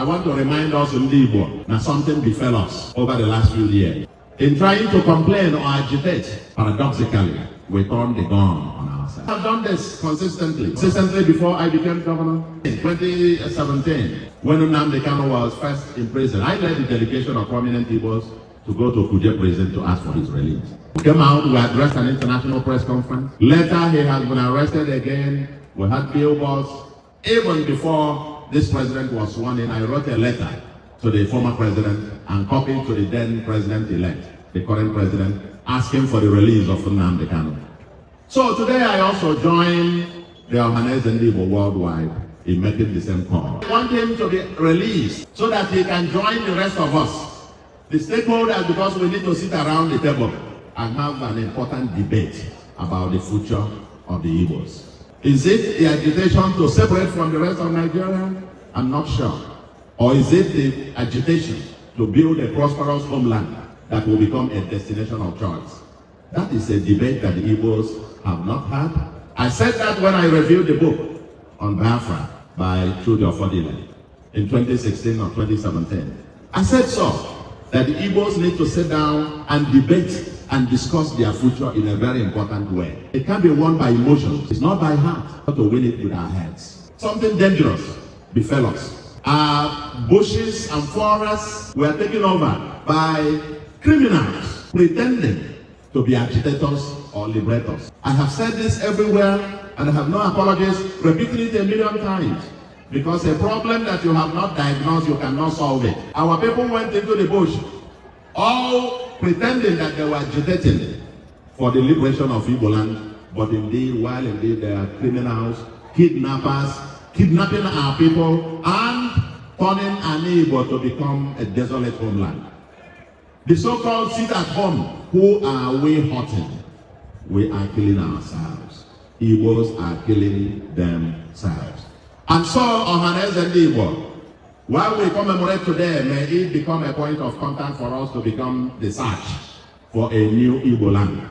want to remind us in Igbo that something befell us over the last few years. In trying to complain or agitate, paradoxically, we turned the gun on ourselves. I've done this consistently before I became governor. In 2017, when Nnamdi Kanu was first in prison, I led the delegation of prominent Igbos to go to Kuje prison to ask for his release. We came out, we addressed an international press conference. Later, he has been arrested again. We had billboards. Even before this president was sworn in, I wrote a letter to the former president and copied to the then president-elect, the current president, asking for the release of Nnamdi Kanu. So today I also join the Mazi Nnamdi Kanu worldwide in making the same call. I want him to be released so that he can join the rest of us, the stakeholders, because we need to sit around the table and have an important debate about the future of the Igbos. Is it the agitation to separate from the rest of Nigeria? I'm not sure. Or is it the agitation to build a prosperous homeland that will become a destination of choice? That is a debate that the Igbos have not had. I said that when I reviewed the book on Biafra by Trudy Ofodile in 2016 or 2017. I said so, that the Igbos need to sit down and debate and discuss their future in a very important way. It can't be won by emotions. It's not by heart. We have to win it with our heads. Something dangerous befell us. Our bushes and forests were taken over by criminals pretending to be agitators or liberators. I have said this everywhere and I have no apologies, repeating it 1,000,000 times. Because a problem that you have not diagnosed, you cannot solve it. Our people went into the bush, all pretending that they were agitating for the liberation of Igbo land. But indeed, while indeed they are criminals, kidnappers, kidnapping our people and turning an Igbo to become a desolate homeland. The so-called sit at home, who are we hurting? We are killing ourselves. Igbos are killing themselves. And so, Mazi Nnamdi Kanu, while we commemorate today, may it become a point of contact for us to become the search for a new Igbo land.